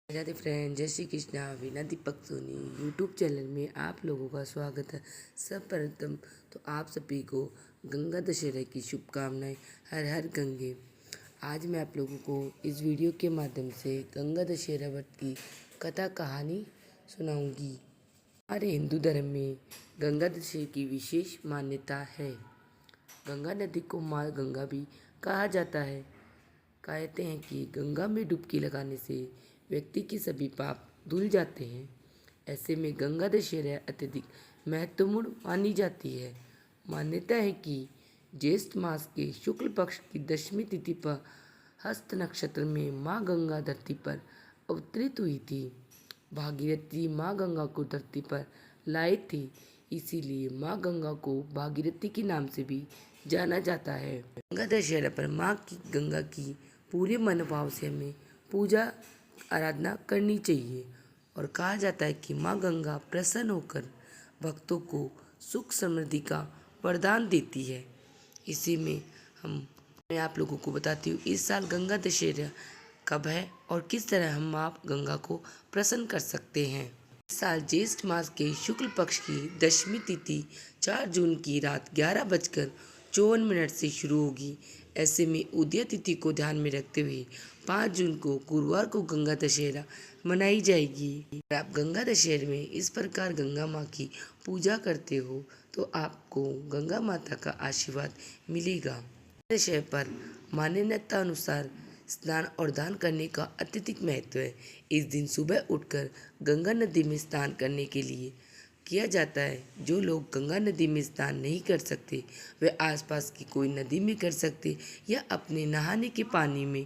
Radhe friend, जय Shri Krishna. Veena Deepak Soni YouTube channel में आप लोगों का स्वागत है। सर्वप्रथम तो आप सभी को गंगा दशहरा की शुभकामनाएं। हर हर गंगे। आज मैं आप लोगों को इस वीडियो के माध्यम से गंगा दशहरा व्रत की कथा कहानी सुनाऊंगी। हमारे हिंदू धर्म में गंगा दशहरे की विशेष मान्यता है। गंगा नदी को माँ गंगा भी कहा जाता है। कहते हैं कि गंगा में डुबकी लगाने से व्यक्ति के सभी पाप धुल जाते हैं। ऐसे में गंगा दशहरा अत्यधिक महत्वपूर्ण मानी जाती है। मान्यता है कि ज्येष्ठ मास के शुक्ल पक्ष की दशमी तिथि पर हस्त नक्षत्र में माँ गंगा धरती पर अवतरित हुई थी। भागीरथी माँ गंगा को धरती पर लाई थी, इसीलिए माँ गंगा को भागीरथी के नाम से भी जाना जाता है। गंगा दशहरा पर माँ की गंगा की पूरे मनोभाव से हमें पूजा आराधना करनी चाहिए और कहा जाता है कि माँ गंगा प्रसन्न होकर भक्तों को सुख समृद्धि का वरदान देती है। इसी में मैं आप लोगों को बताती हूँ इस साल गंगा दशहरा कब है और किस तरह हम माँ गंगा को प्रसन्न कर सकते हैं। इस साल ज्येष्ठ मास के शुक्ल पक्ष की दशमी तिथि 4 जून की रात 11:54 से शुरू होगी। ऐसे में उदय तिथि को ध्यान में रखते हुए 5 जून को गुरुवार को गंगा दशहरा मनाई जाएगी। अगर आप गंगा दशहरे में इस प्रकार गंगा माँ की पूजा करते हो तो आपको गंगा माता का आशीर्वाद मिलेगा। दशहरे पर मान्यता अनुसार स्नान और दान करने का अत्यधिक महत्व है। इस दिन सुबह उठकर गंगा नदी में स्नान करने के लिए किया जाता है। जो लोग गंगा नदी में स्नान नहीं कर सकते वे आसपास की कोई नदी में कर सकते या अपने नहाने के पानी में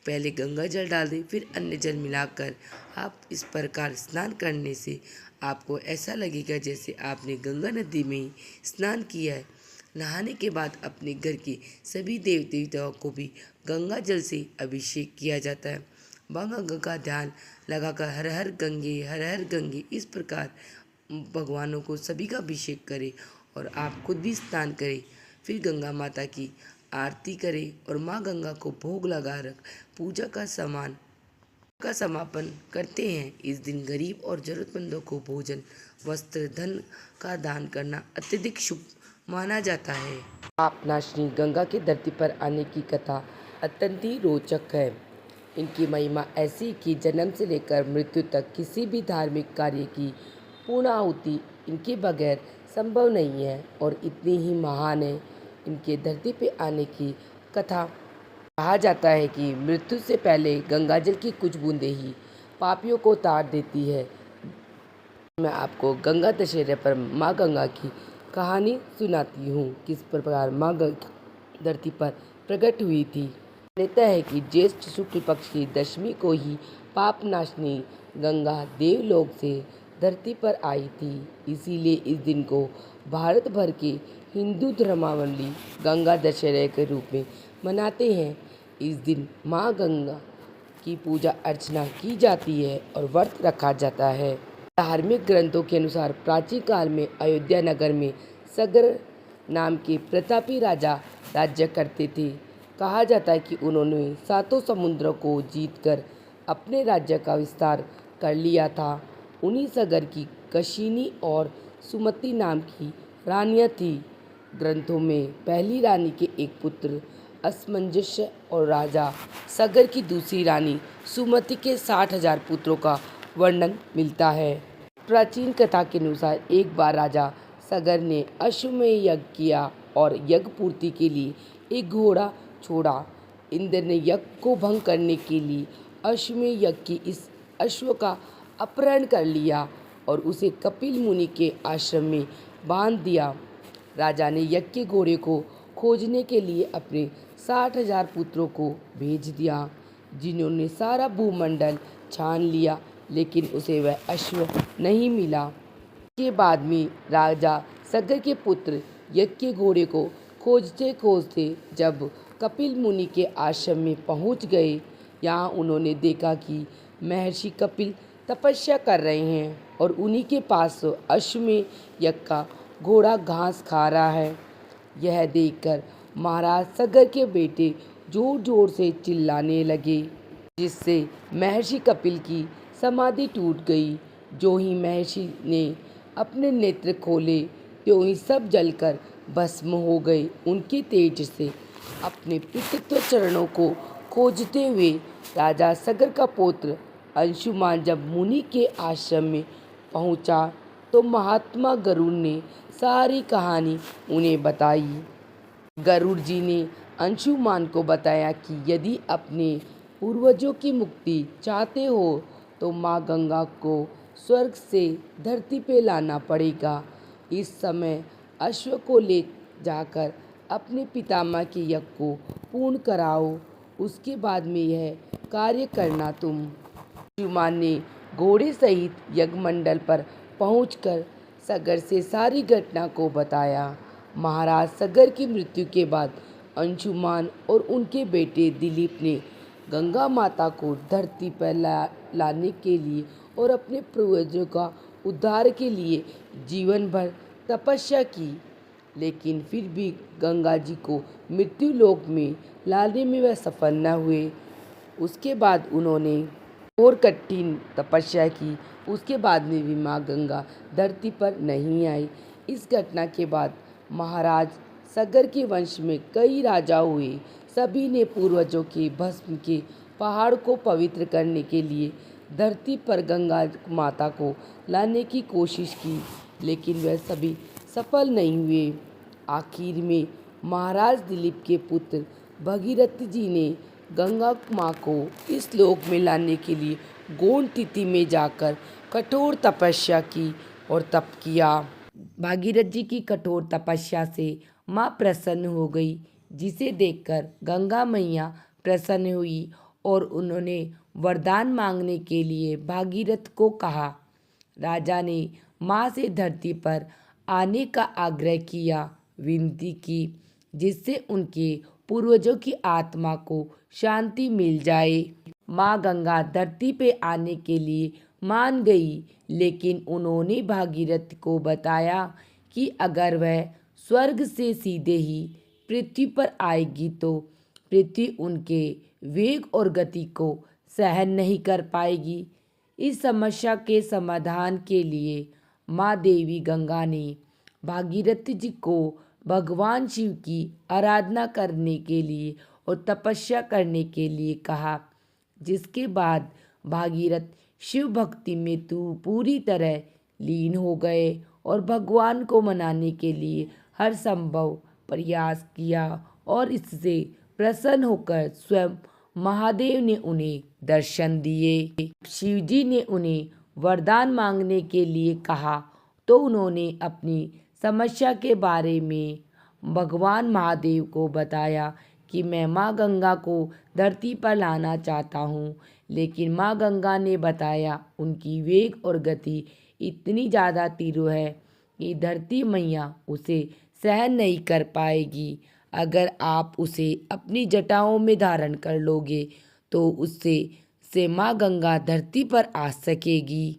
पहले गंगा जल डाल दें, फिर अन्य जल मिलाकर आप इस प्रकार स्नान करने से आपको ऐसा लगेगा जैसे आपने गंगा नदी में ही स्नान किया है। नहाने के बाद अपने घर के सभी देव देवताओं को भी गंगा जल से अभिषेक किया जाता है। माँ गंगा का ध्यान लगाकर हर हर गंगे इस प्रकार भगवानों को सभी का अभिषेक करें और आप खुद भी स्नान करें। फिर गंगा माता की आरती करें और माँ गंगा को भोग लगा रख पूजा का समापन करते हैं। इस दिन गरीब और जरूरतमंदों को भोजन, वस्त्र, धन का दान करना अत्यधिक शुभ माना जाता है। पापनाशिनी गंगा की धरती पर आने की कथा अत्यंत ही रोचक है। इनकी महिमा ऐसी कि जन्म से लेकर मृत्यु तक किसी भी धार्मिक कार्य की पूर्ण आहुति इनके बगैर संभव नहीं है और इतनी ही महान है इनके धरती पे आने की कथा। कहा जाता है कि मृत्यु से पहले गंगाजल की कुछ बूंदें ही पापियों को तार देती है। मैं आपको गंगा दशहरे पर माँ गंगा की कहानी सुनाती हूँ, किस प्रकार माँ गंगा धरती पर प्रकट हुई थी। मान्यता है कि ज्येष्ठ शुक्ल पक्ष की दशमी को ही पापनाशिनी गंगा देवलोक से धरती पर आई थी, इसीलिए इस दिन को भारत भर के हिंदू धर्मावलंबी गंगा दशहरे के रूप में मनाते हैं। इस दिन माँ गंगा की पूजा अर्चना की जाती है और व्रत रखा जाता है। धार्मिक ग्रंथों के अनुसार प्राचीन काल में अयोध्या नगर में सगर नाम के प्रतापी राजा राज्य करते थे। कहा जाता है कि उन्होंने 7 समुद्रों को जीतकर अपने राज्य का विस्तार कर लिया था। उन्हीं सगर की कशिनी और सुमति नाम की रानियां थी। ग्रंथों में पहली रानी के एक पुत्र असमंजस और राजा सगर की दूसरी रानी सुमति के 60,000 पुत्रों का वर्णन मिलता है। प्राचीन कथा के अनुसार एक बार राजा सगर ने अश्वमेध यज्ञ किया और यज्ञ पूर्ति के लिए एक घोड़ा छोड़ा। इंद्र ने यज्ञ को भंग करने के लिए अश्वमेध यज्ञ की इस अश्व का अपहरण कर लिया और उसे कपिल मुनि के आश्रम में बांध दिया। राजा ने यज्ञ के घोड़े को खोजने के लिए अपने 60,000 पुत्रों को भेज दिया, जिन्होंने सारा भूमंडल छान लिया, लेकिन उसे वह अश्व नहीं मिला। के बाद में राजा सगर के पुत्र यज्ञ के घोड़े को खोजते खोजते जब कपिल मुनि के आश्रम में पहुंच गए, यहाँ उन्होंने देखा कि महर्षि कपिल तपस्या कर रहे हैं और उन्हीं के पास अश्वमेध यज्ञ का घोड़ा घास खा रहा है। यह देखकर महाराज सगर के बेटे जोर जोर से चिल्लाने लगे, जिससे महर्षि कपिल की समाधि टूट गई। जो ही महर्षि ने अपने नेत्र खोले त्यों ही सब जलकर भस्म हो गए। उनके तेज से अपने पितृत्व चरणों को खोजते हुए राजा सगर का पुत्र अंशुमान जब मुनि के आश्रम में पहुंचा तो महात्मा गरुड़ ने सारी कहानी उन्हें बताई। गरुड़ जी ने अंशुमान को बताया कि यदि अपने पूर्वजों की मुक्ति चाहते हो तो माँ गंगा को स्वर्ग से धरती पे लाना पड़ेगा। इस समय अश्व को ले जाकर अपने पितामह के यज्ञ को पूर्ण कराओ, उसके बाद में यह कार्य करना तुम। अंशुमान ने घोड़े सहित यज्ञ मंडल पर पहुंचकर सगर से सारी घटना को बताया। महाराज सगर की मृत्यु के बाद अंशुमान और उनके बेटे दिलीप ने गंगा माता को धरती पर लाने के लिए और अपने पूर्वजों का उद्धार के लिए जीवन भर तपस्या की, लेकिन फिर भी गंगा जी को मृत्यु लोक में लाने में वह सफल न हुए। उसके बाद उन्होंने और कठिन तपस्या की। उसके बाद में भी माँ गंगा धरती पर नहीं आई। इस घटना के बाद महाराज सगर के वंश में कई राजा हुए। सभी ने पूर्वजों के भस्म के पहाड़ को पवित्र करने के लिए धरती पर गंगा माता को लाने की कोशिश की, लेकिन वह सभी सफल नहीं हुए। आखिर में महाराज दिलीप के पुत्र भगीरथ जी ने गंगा माँ को इस लोक में लाने के लिए गौण तिथि में जाकर कठोर तपस्या की और तप किया। भागीरथ जी की कठोर तपस्या से माँ प्रसन्न हो गई, जिसे देखकर गंगा मैया प्रसन्न हुई और उन्होंने वरदान मांगने के लिए भागीरथ को कहा। राजा ने माँ से धरती पर आने का आग्रह किया, विनती की, जिससे उनके पूर्वजों की आत्मा को शांति मिल जाए। माँ गंगा धरती पे आने के लिए मान गई, लेकिन उन्होंने भागीरथ को बताया कि अगर वह स्वर्ग से सीधे ही पृथ्वी पर आएगी तो पृथ्वी उनके वेग और गति को सहन नहीं कर पाएगी। इस समस्या के समाधान के लिए माँ देवी गंगा ने भागीरथ जी को भगवान शिव की आराधना करने के लिए और तपस्या करने के लिए कहा, जिसके बाद भागीरथ शिव भक्ति में पूरी तरह लीन हो गए और भगवान को मनाने के लिए हर संभव प्रयास किया और इससे प्रसन्न होकर स्वयं महादेव ने उन्हें दर्शन दिए। शिवजी ने उन्हें वरदान मांगने के लिए कहा तो उन्होंने अपनी समस्या के बारे में भगवान महादेव को बताया कि मैं माँ गंगा को धरती पर लाना चाहता हूँ, लेकिन माँ गंगा ने बताया उनकी वेग और गति इतनी ज़्यादा तीव्र है कि धरती मैया उसे सहन नहीं कर पाएगी। अगर आप उसे अपनी जटाओं में धारण कर लोगे तो उससे माँ गंगा धरती पर आ सकेगी।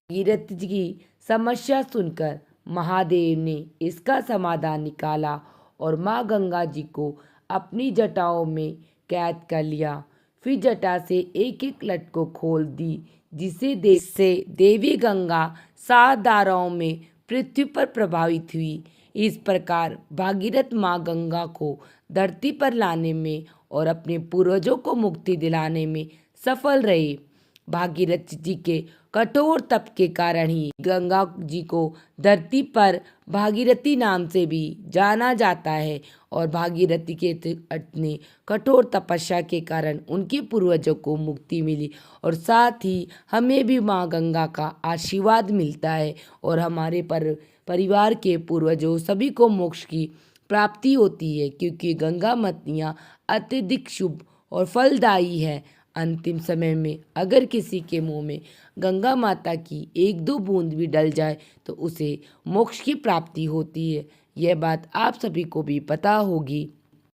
भागीरथ जी की समस्या सुनकर महादेव ने इसका समाधान निकाला और माँ गंगा जी को अपनी जटाओं में कैद कर लिया। फिर जटा से एक एक लट को खोल दी, जिससे देवी गंगा 7 धाराओं में पृथ्वी पर प्रभावित हुई। इस प्रकार भागीरथ माँ गंगा को धरती पर लाने में और अपने पूर्वजों को मुक्ति दिलाने में सफल रहे। भागीरथ जी के कठोर तप के कारण ही गंगा जी को धरती पर भागीरथी नाम से भी जाना जाता है और भागीरथी के अपने कठोर तपस्या के कारण उनके पूर्वजों को मुक्ति मिली और साथ ही हमें भी माँ गंगा का आशीर्वाद मिलता है और हमारे परिवार के पूर्वजों सभी को मोक्ष की प्राप्ति होती है, क्योंकि गंगा मैया अत्यधिक शुभ और फलदायी है। अंतिम समय में अगर किसी के मुंह में गंगा माता की 1-2 बूंद भी डल जाए तो उसे मोक्ष की प्राप्ति होती है। यह बात आप सभी को भी पता होगी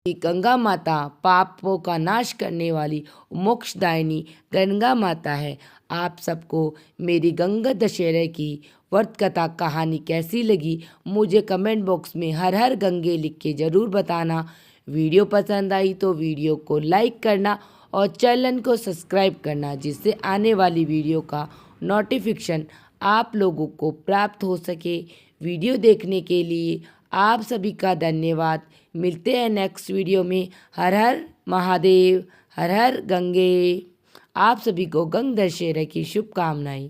कि गंगा माता पापों का नाश करने वाली मोक्षदायिनी गंगा माता है। आप सबको मेरी गंगा दशहरे की व्रत कथा कहानी कैसी लगी मुझे कमेंट बॉक्स में हर हर गंगे लिख के ज़रूर बताना। वीडियो पसंद आई तो वीडियो को लाइक करना और चैनल को सब्सक्राइब करना, जिससे आने वाली वीडियो का नोटिफिकेशन आप लोगों को प्राप्त हो सके। वीडियो देखने के लिए आप सभी का धन्यवाद। मिलते हैं नेक्स्ट वीडियो में। हर हर महादेव, हर हर गंगे। आप सभी को गंगा दशहरा की शुभकामनाएं।